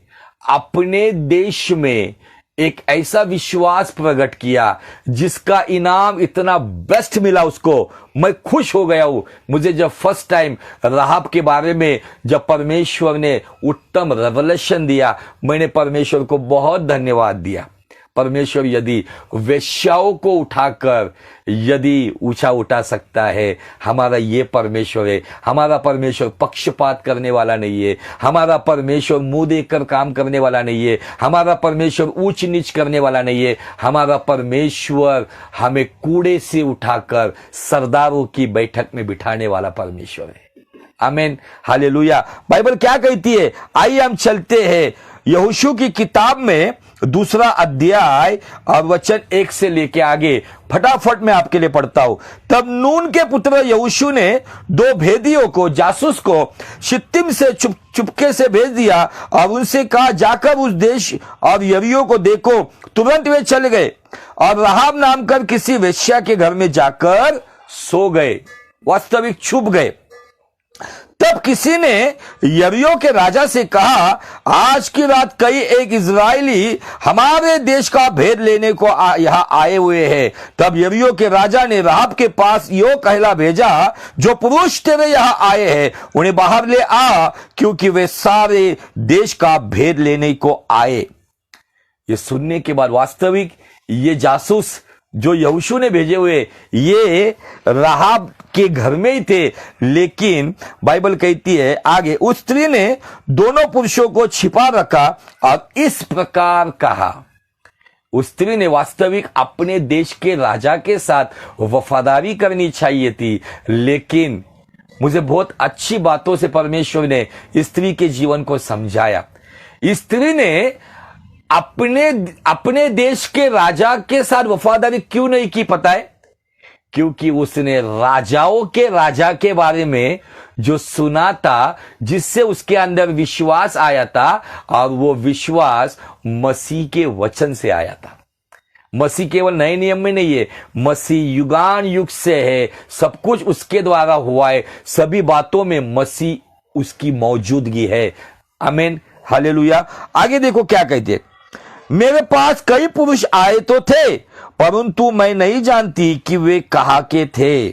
अपने देश में एक ऐसा विश्वास प्रकट किया जिसका इनाम इतना बेस्ट मिला उसको। मैं खुश हो गया हूं। मुझे जब फर्स्ट टाइम राहाब के बारे में जब परमेश्वर ने उत्तम रेवलेशन दिया, मैंने परमेश्वर को बहुत धन्यवाद दिया। परमेश्वर यदि वेश्याओं को उठाकर यदि ऊंचा उठा सकता है, हमारा ये परमेश्वर है। हमारा परमेश्वर पक्षपात करने वाला नहीं है। हमारा परमेश्वर मुंह देखकर काम करने वाला नहीं है। हमारा परमेश्वर ऊंच नीच करने वाला नहीं है। हमारा परमेश्वर हमें कूड़े से उठाकर सरदारों की बैठक में बिठाने वाला परमेश्वर है। आमीन, हालेलुया। बाइबल क्या कहती है? आइए हम चलते हैं यहोशू की किताब में 2 अध्याय और वचन 1 से लेके आगे। फटाफट मैं आपके लिए पढ़ता हूं। तब नून के पुत्र यहोशू ने 2 भेदियों को, जासूस को शित्तीम से चुपके से भेज दिया और उनसे कहा, जाकर उस देश और यरीहो को देखो। तुरंत वे चले गए और राहाब नाम कर किसी वेश्या के घर में जाकर सो गए, वास्तविक छुप गए। तब किसी ने यरीहो के राजा से कहा, आज की रात कई एक इजरायली हमारे देश का भेद लेने को यहां आए हुए हैं। तब यरीहो के राजा ने राहाब के पास यो कहला भेजा, जो पुरुष तेरे यहां आए हैं उन्हें बाहर ले आ, क्योंकि वे सारे देश का भेद लेने को आए। ये सुनने के बाद वास्तविक ये जासूस जो यहोशू ने भेजे हुए ये राहाब के घर में ही थे, लेकिन बाइबल कहती है आगे, उस स्त्री ने दोनों पुरुषों को छिपा रखा और इस प्रकार कहा। उस स्त्री ने वास्तविक अपने देश के राजा के साथ वफादारी करनी चाहिए थी, लेकिन मुझे बहुत अच्छी बातों से परमेश्वर ने स्त्री के जीवन को समझाया। स्त्री ने अपने देश के राजा के साथ वफादारी क्यों नहीं की पता है? क्योंकि उसने राजाओं के राजा के बारे में जो सुना था, जिससे उसके अंदर विश्वास आया था, और वो विश्वास मसीह के वचन से आया था। मसीह केवल नए नियम में नहीं है, मसीह युगान युग से है, सब कुछ उसके द्वारा हुआ है, सभी बातों में मसीह उसकी मौजूदगी है। आमीन, हालेलुया। आगे देखो क्या कहते, मेरे पास कई पुरुष आए तो थे, परंतु मैं नहीं जानती कि वे कहाँ के थे।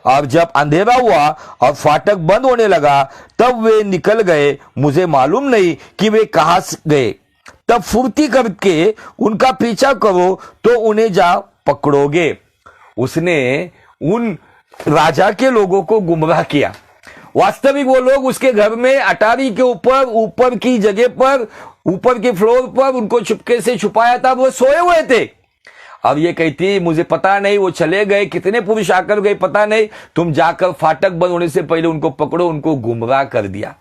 और जब अंधेरा हुआ और फाटक बंद होने लगा, तब वे निकल गए, मुझे मालूम नहीं कि वे कहाँ गए। तब फुर्ती करके उनका पीछा करो तो उन्हें जा पकड़ोगे। उसने उन राजा के लोगों को गुमराह किया। वास्तविक वो लोग उसके घर में अटारी के ऊपर की जगह पर, ऊपर के फ्लोर पर उनको चुपके से छुपाया था, वो सोए हुए थे। अब ये कहती, मुझे पता नहीं वो चले गए, कितने पुरुष आकर गए पता नहीं, तुम जाकर फाटक बंद होने से पहले उनको पकड़ो। उनको गुमराह कर दिया।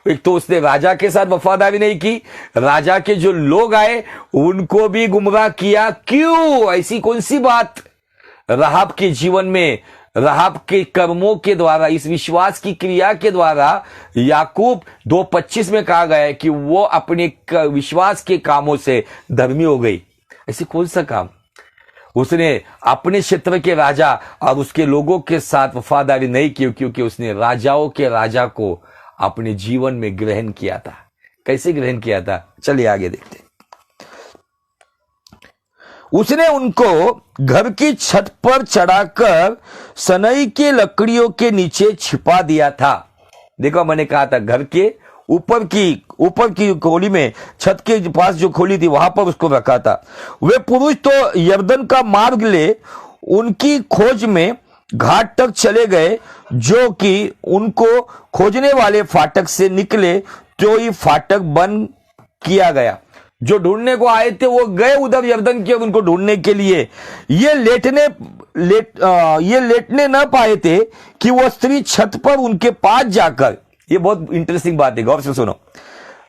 एक तो उसने राजा के साथ वफादारी नहीं की, राजा के जो लोग आए उनको भी गुमराह किया। क्यों? ऐसी कौन सी बात? राहाब के जीवन में, राहाब के कर्मों के द्वारा, इस विश्वास की क्रिया के द्वारा, याकूब 2:25 में कहा गया है कि वो अपने विश्वास के कामों से धर्मी हो गई। ऐसी कौन सा काम? उसने अपने क्षेत्र के राजा और उसके लोगों के साथ वफादारी नहीं की, क्योंकि उसने राजाओं के राजा को अपने जीवन में ग्रहण किया था। कैसे ग्रहण किया था? चलिए आगे देखते हैं। उसने उनको घर की छत पर चढ़ाकर सनई के लकड़ियों के नीचे छिपा दिया था। देखो, मैंने कहा था घर के ऊपर की खोली में, छत के पास जो खोली थी वहां पर उसको रखा था। वे पुरुष तो यरदन का मार्ग ले उनकी खोज में घाट तक चले गए, जो कि उनको खोजने वाले फाटक से निकले, तो ही फाटक बंद किया गया। जो ढूंढने को आए थे वो गए उधर यरदन की ओर उनको ढूंढने के लिए। ये लेटने न पाए थे कि वो स्त्री छत पर उनके पास जाकर, ये बहुत इंटरेस्टिंग बात है, गौर से सुनो।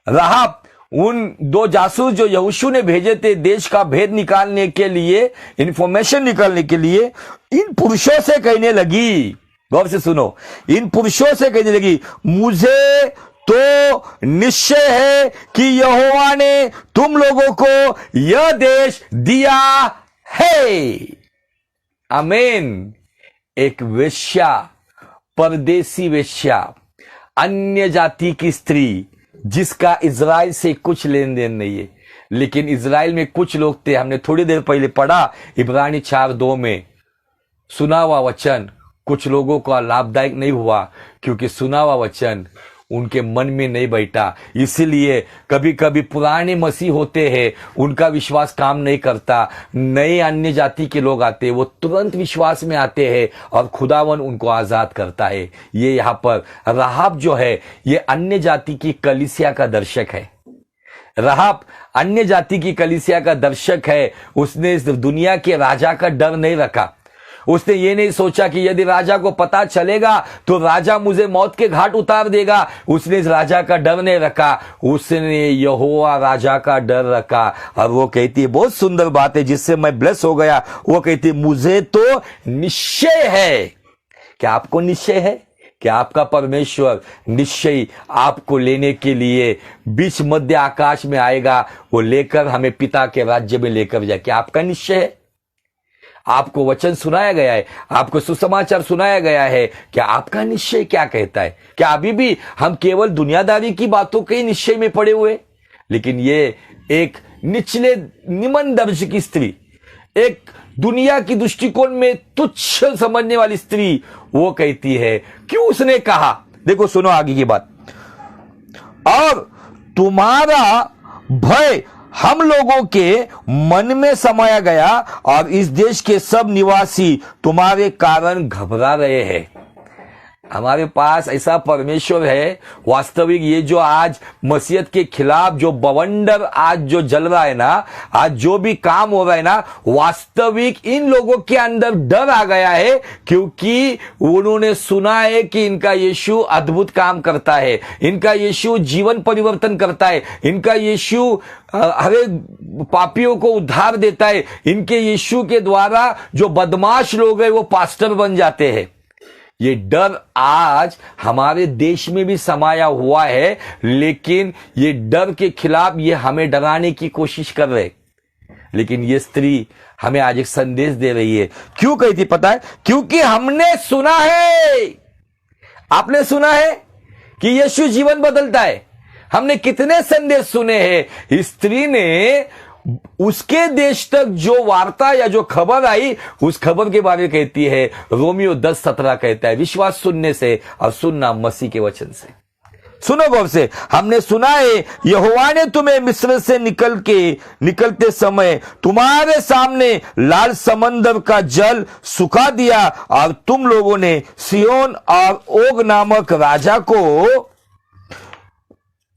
राहाब उन 2 जासूस जो यहोशू ने भेजे थे देश का भेद निकालने के लिए, इंफॉर्मेशन निकालने के लिए, इन पुरुषों से कहने लगी, गौर से सुनो, इन पुरुषों से कहने लगी, मुझे तो निश्चय है कि यहोवा ने तुम लोगों को यह देश दिया है। आमीन। एक वेश्या, परदेसी वेश्या, अन्य जाति की स्त्री, जिसका इजराइल से कुछ लेन देन नहीं है, लेकिन इजराइल में कुछ लोग थे। हमने थोड़ी देर पहले पढ़ा इब्रानी 4:2 में, सुना हुआ वचन कुछ लोगों का लाभदायक नहीं हुआ, क्योंकि सुना हुआ वचन उनके मन में नहीं बैठा। इसीलिए कभी कभी पुराने मसीह होते हैं, उनका विश्वास काम नहीं करता। नए अन्य जाति के लोग आते हैं, वो तुरंत विश्वास में आते हैं और खुदावन उनको आजाद करता है। ये यहाँ पर राहाब जो है, ये अन्य जाति की कलीसिया का दर्शक है। राहाब अन्य जाति की कलीसिया का दर्शक है। उसने इस दुनिया के राजा का डर नहीं रखा, उसने ये नहीं सोचा कि यदि राजा को पता चलेगा तो राजा मुझे मौत के घाट उतार देगा। उसने इस राजा का डर नहीं रखा, उसने यहोवा राजा का डर रखा। और वो कहती है, बहुत सुंदर बात है जिससे मैं ब्लेस हो गया। वो कहती है, मुझे तो निश्चय है। क्या आपको निश्चय है कि आपका परमेश्वर निश्चय आपको लेने के लिए बीच मध्य आकाश में आएगा, वो लेकर हमें पिता के राज्य में लेकर जाए? क्या आपका निश्चय है? आपको वचन सुनाया गया है, आपको सुसमाचार सुनाया गया है, क्या आपका निश्चय क्या कहता है? क्या अभी भी हम केवल दुनियादारी की बातों के निश्चय में पड़े हुए? लेकिन ये एक निचले निम्न दर्ज की स्त्री, एक दुनिया की दृष्टिकोण में तुच्छ समझने वाली स्त्री, वो कहती है, क्यों उसने कहा? देखो सुनो आगे की बात। और तुम्हारा भय हम लोगों के मन में समाया गया और इस देश के सब निवासी तुम्हारे कारण घबरा रहे हैं। हमारे पास ऐसा परमेश्वर है वास्तविक। ये जो आज मसीहत के खिलाफ जो बवंडर आज जो जल रहा है ना, आज जो भी काम हो रहा है ना, वास्तविक इन लोगों के अंदर डर आ गया है, क्योंकि उन्होंने सुना है कि इनका यीशु अद्भुत काम करता है, इनका यीशु जीवन परिवर्तन करता है, इनका यीशु हरे पापियों को उद्धार देता है, इनके यीशु के द्वारा जो बदमाश लोग हैं वो पास्टर बन जाते हैं। ये डर आज हमारे देश में भी समाया हुआ है, लेकिन ये डर के खिलाफ ये हमें डराने की कोशिश कर रहे। लेकिन ये स्त्री हमें आज एक संदेश दे रही है। क्यों कहती पता है? क्योंकि हमने सुना है। आपने सुना है कि यीशु जीवन बदलता है। हमने कितने संदेश सुने हैं। इस स्त्री ने उसके देश तक जो वार्ता या जो खबर आई, उस खबर के बारे में कहती है। रोमियो 10:17 कहता है, विश्वास सुनने से और सुनना मसीह के वचन से। सुनो गौर से, हमने सुना है यहोवा ने तुम्हें मिस्र से निकलते समय तुम्हारे सामने लाल समंदर का जल सुखा दिया और तुम लोगों ने सिय्योन और ओग नामक राजा को,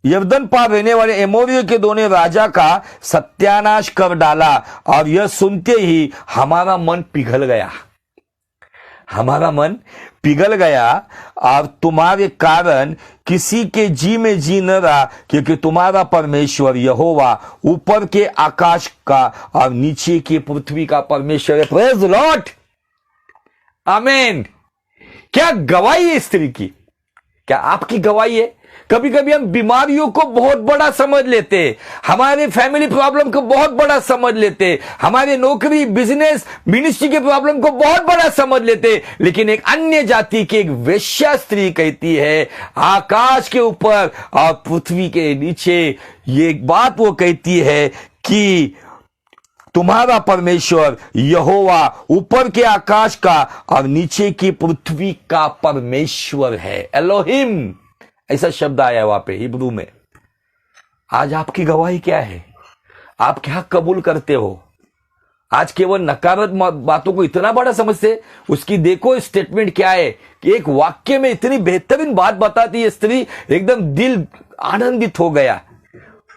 यरदन पार रहने वाले एमोरियों के दोनों राजा का सत्यानाश कर डाला। और यह सुनते ही हमारा मन पिघल गया। हमारा मन पिघल गया और तुम्हारे कारण किसी के जी में जी न रहा, क्योंकि तुम्हारा परमेश्वर यहोवा ऊपर के आकाश का और नीचे की पृथ्वी का परमेश्वर है। प्रेज द लॉर्ड, आमीन। क्या गवाही है स्त्री की? क्या आपकी गवाही है? कभी कभी हम बीमारियों को बहुत बड़ा समझ लेते, हमारे फैमिली प्रॉब्लम को बहुत बड़ा समझ लेते, हमारे नौकरी बिजनेस मिनिस्ट्री के प्रॉब्लम को बहुत बड़ा समझ लेते। लेकिन एक अन्य जाति की एक वेश्या स्त्री कहती है, आकाश के ऊपर और पृथ्वी के नीचे, ये एक बात वो कहती है कि तुम्हारा परमेश्वर यहोवा ऊपर के आकाश का और नीचे की पृथ्वी का परमेश्वर है। एलोहिम, ऐसा शब्द आया है वहां पे हिब्रू में। आज आपकी गवाही क्या है? आप क्या कबूल करते हो? आज केवल नकारात्मक बातों को इतना बड़ा समझते, उसकी देखो स्टेटमेंट क्या है कि एक वाक्य में इतनी बेहतरीन बात बताती है स्त्री, एकदम दिल आनंदित हो गया।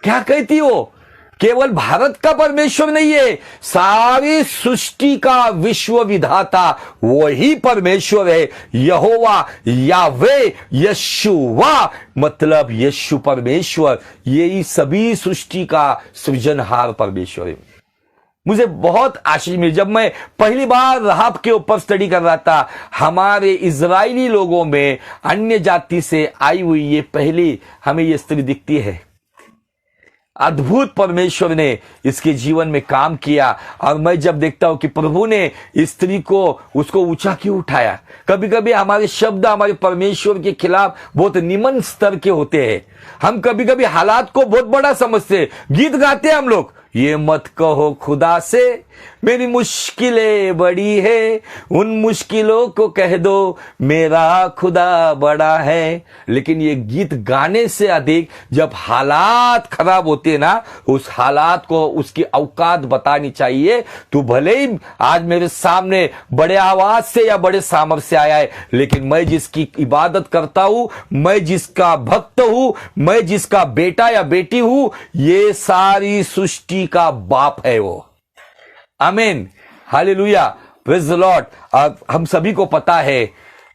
क्या कहती हो? केवल भारत का परमेश्वर नहीं है, सारी सृष्टि का विश्व विधाता वही परमेश्वर है। यहोवा, यावे, यशुवा, मतलब यशु परमेश्वर, यही सभी सृष्टि का सृजनहार परमेश्वर है। मुझे बहुत आशीष मिली जब मैं पहली बार राहाब के ऊपर स्टडी कर रहा था। हमारे इजरायली लोगों में अन्य जाति से आई हुई ये पहली हमें ये स्त्री दिखती है। अद्भुत परमेश्वर ने इसके जीवन में काम किया। और मैं जब देखता हूं कि प्रभु ने इस स्त्री को उसको ऊंचा क्यों उठाया। कभी कभी हमारे शब्द हमारे परमेश्वर के खिलाफ बहुत निम्न स्तर के होते हैं। हम कभी कभी हालात को बहुत बड़ा समझते, गीत गाते हम लोग, ये मत कहो खुदा से मेरी मुश्किलें बड़ी है, उन मुश्किलों को कह दो मेरा खुदा बड़ा है। लेकिन ये गीत गाने से अधिक जब हालात खराब होते हैं ना, उस हालात को उसकी औकात बतानी चाहिए। तू भले ही आज मेरे सामने बड़े आवाज से या बड़े सामर्थ्य से आया है, लेकिन मैं जिसकी इबादत करता हूं, मैं जिसका भक्त हूं, मैं जिसका बेटा या बेटी हूं, ये सारी सृष्टि का बाप है वो। आमीन, हालेलुया। Praise the Lord. हम सभी को पता है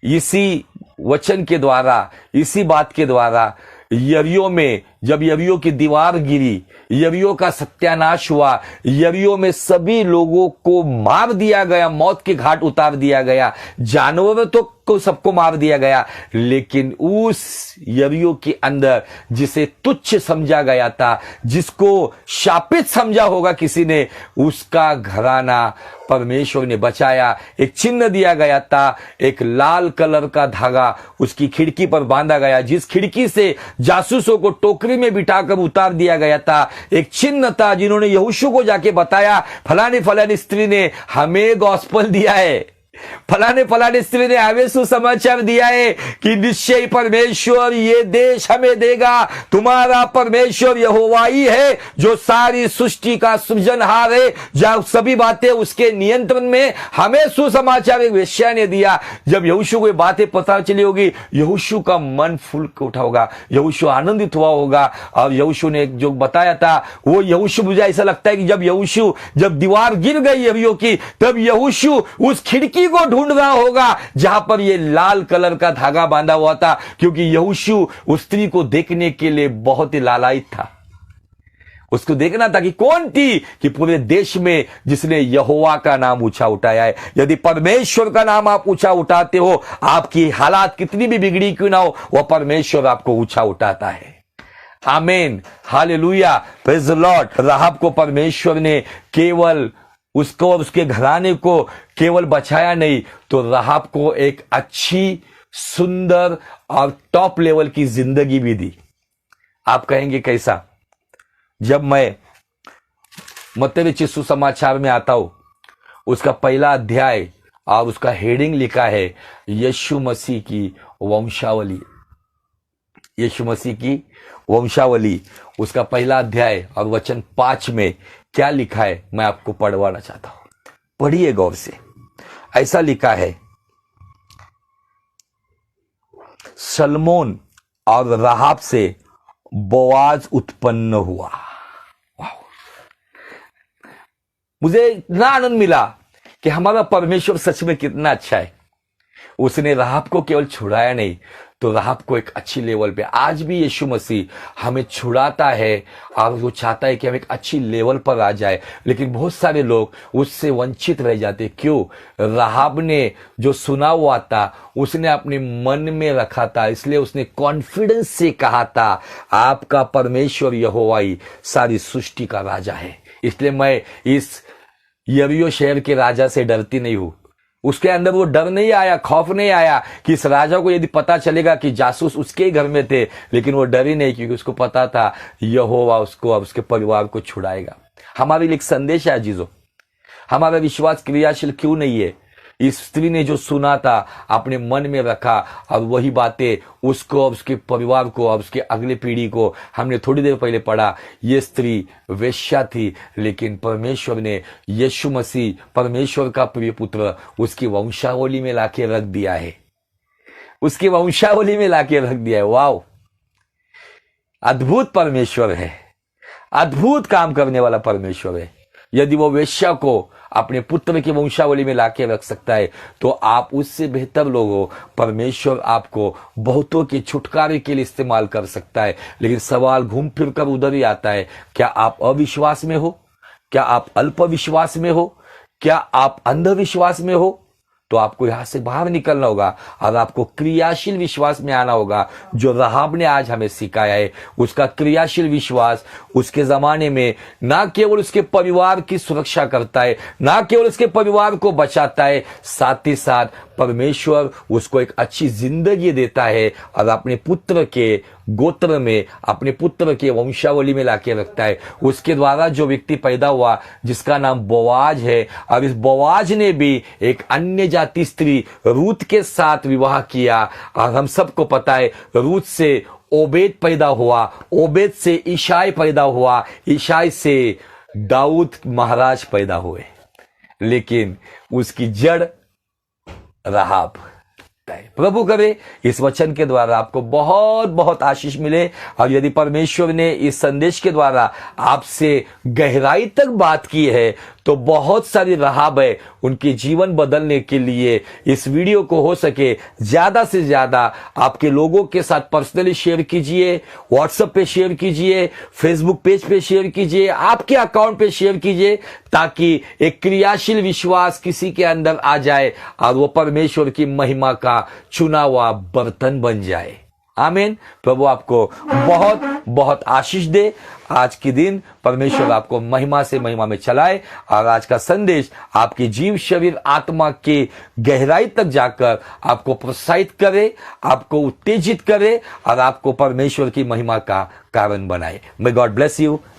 इसी वचन के द्वारा, इसी बात के द्वारा यरीहो में जब यरीहो की दीवार गिरी, यरीहो का सत्यानाश हुआ, यरीहो में सभी लोगों को मार दिया गया, मौत के घाट उतार दिया गया, जानवरों तो को सबको मार दिया गया, लेकिन उस यरीहो के अंदर जिसे तुच्छ समझा गया था, जिसको शापित समझा होगा किसी ने, उसका घराना परमेश्वर ने बचाया। एक चिन्ह दिया गया था, एक लाल कलर का धागा उसकी खिड़की पर बांधा गया, जिस खिड़की से जासूसों को टोकरी में बिठाकर उतार दिया गया था। एक चिन्ह था, जिन्होंने यहोशू को जाके बताया, फलानी फलानी स्त्री ने हमें गॉस्पेल दिया है, फलाने स्त्री ने हमें सुसमाचार दिया है कि निश्चय परमेश्वर ये देश हमें देगा। तुम्हारा परमेश्वर यहोवा ही है जो सारी सृष्टि का सृजनहार है, जब सभी बातें उसके नियंत्रण में। हमें सुसमाचार एक वेश्या ने दिया। जब यहोशू को बातें पता चली होगी, यहोशू का मन फूल उठा होगा, यहोशू आनंदित हुआ होगा। और यहोशू ने जो बताया था वो यहोशू, मुझे ऐसा लगता है कि जब दीवार गिर गई यरीहो की, तब यहोशू उस खिड़की को ढूंढ रहा होगा जहां पर ये लाल कलर का धागा बांधा हुआ था, क्योंकि यहोशू उस स्त्री को देखने के लिए बहुत ही लालायित था। उसको देखना था कि कौन थी कि पूरे देश में जिसने यहोवा का नाम ऊंचा उठाया है। यदि परमेश्वर का नाम आप ऊंचा उठाते हो, आपकी हालात कितनी भी बिगड़ी क्यों ना हो, वह परमेश्वर आपको ऊंचा उठाता है। आमीन, हालेलुया, प्रेज द लॉर्ड। राहाब को परमेश्वर ने केवल उसको और उसके घराने को केवल बचाया नहीं, तो राहाब को एक अच्छी, सुंदर और टॉप लेवल की जिंदगी भी दी। आप कहेंगे कैसा? जब मैं मत्ती रचित सुसमाचार में आता हूं, उसका पहला अध्याय और उसका हेडिंग लिखा है यीशु मसीह की वंशावली। यीशु मसीह की वंशावली, उसका पहला अध्याय और वचन 5 में क्या लिखा है, मैं आपको पढ़वाना चाहता हूं। पढ़िए गौर से। ऐसा लिखा है, सलमोन और राहाब से बोआज उत्पन्न हुआ। मुझे इतना आनंद मिला कि हमारा परमेश्वर सच में कितना अच्छा है। उसने राहाब को केवल छुड़ाया नहीं, तो राहाब को एक अच्छी लेवल पे, आज भी यीशु मसीह हमें छुड़ाता है और वो चाहता है कि हम एक अच्छी लेवल पर आ जाए, लेकिन बहुत सारे लोग उससे वंचित रह जाते। क्यों? राहाब ने जो सुना हुआ था उसने अपने मन में रखा था, इसलिए उसने कॉन्फिडेंस से कहा था आपका परमेश्वर यहोवा ही सारी सृष्टि का राजा है। इसलिए मैं इस यरीहो शहर के राजा से डरती नहीं हूं। उसके अंदर वो डर नहीं आया, खौफ नहीं आया कि इस राजा को यदि पता चलेगा कि जासूस उसके ही घर में थे, लेकिन वो डर ही नहीं, क्योंकि उसको पता था यहोवा उसको और उसके परिवार को छुड़ाएगा। हमारे लिए एक संदेश है अजीजों, हमारा विश्वास क्रियाशील क्यों नहीं है? इस स्त्री ने जो सुना था अपने मन में रखा, और वही बातें उसको और उसके परिवार को और उसके अगले पीढ़ी को, हमने थोड़ी देर पहले पढ़ा, ये स्त्री वेश्या थी, लेकिन परमेश्वर ने यीशु मसीह, परमेश्वर का प्रिय पुत्र, उसकी वंशावली में लाके रख दिया है। उसकी वंशावली में लाके रख दिया है। वाह, अद्भुत परमेश्वर है, अद्भुत काम करने वाला परमेश्वर है। यदि वो वेश्या को अपने पुत्र की वंशावली में लाके रख सकता है, तो आप उससे बेहतर लोग हो। परमेश्वर आपको बहुतों के छुटकारे के लिए इस्तेमाल कर सकता है, लेकिन सवाल घूम फिर कर उधर ही आता है, क्या आप अविश्वास में हो? क्या आप अल्प विश्वास में हो? क्या आप अंधविश्वास में हो? तो आपको यहां से बाहर निकलना होगा और आपको क्रियाशील विश्वास में आना होगा, जो राहाब ने आज हमें सिखाया है। उसका क्रियाशील विश्वास उसके जमाने में ना केवल उसके परिवार की सुरक्षा करता है, ना केवल उसके परिवार को बचाता है, साथ ही साथ परमेश्वर उसको एक अच्छी जिंदगी देता है और अपने पुत्र के गोत्र में, अपने पुत्र के वंशावली में लाके रखता है। उसके द्वारा जो व्यक्ति पैदा हुआ जिसका नाम बोआज है, और इस बोआज ने भी एक अन्य जाति स्त्री रूत के साथ विवाह किया, और हम सबको पता है रूत से ओबेद पैदा हुआ, ओबेद से ईशाई पैदा हुआ, ईशाई से दाऊद महाराज पैदा हुए, लेकिन उसकी जड़ राहाब। प्रभु करे इस वचन के द्वारा आपको बहुत बहुत आशीष मिले, और यदि परमेश्वर ने इस संदेश के द्वारा आपसे गहराई तक बात की है, तो बहुत सारी राहब है उनके जीवन बदलने के लिए इस वीडियो को हो सके ज्यादा से ज्यादा आपके लोगों के साथ पर्सनली शेयर कीजिए, व्हाट्सएप पे शेयर कीजिए, फेसबुक पेज पे शेयर कीजिए, आपके अकाउंट पे शेयर कीजिए, ताकि एक क्रियाशील विश्वास किसी के अंदर आ जाए और वो परमेश्वर की महिमा का चुना हुआ बर्तन बन जाए। आमीन। प्रभु आपको बहुत बहुत आशीष दे। आज के दिन परमेश्वर आपको महिमा से महिमा में चलाए और आज का संदेश आपके जीव, शरीर, आत्मा के गहराई तक जाकर आपको प्रोत्साहित करे, आपको उत्तेजित करे और आपको परमेश्वर की महिमा का कारण बनाए। May God bless you.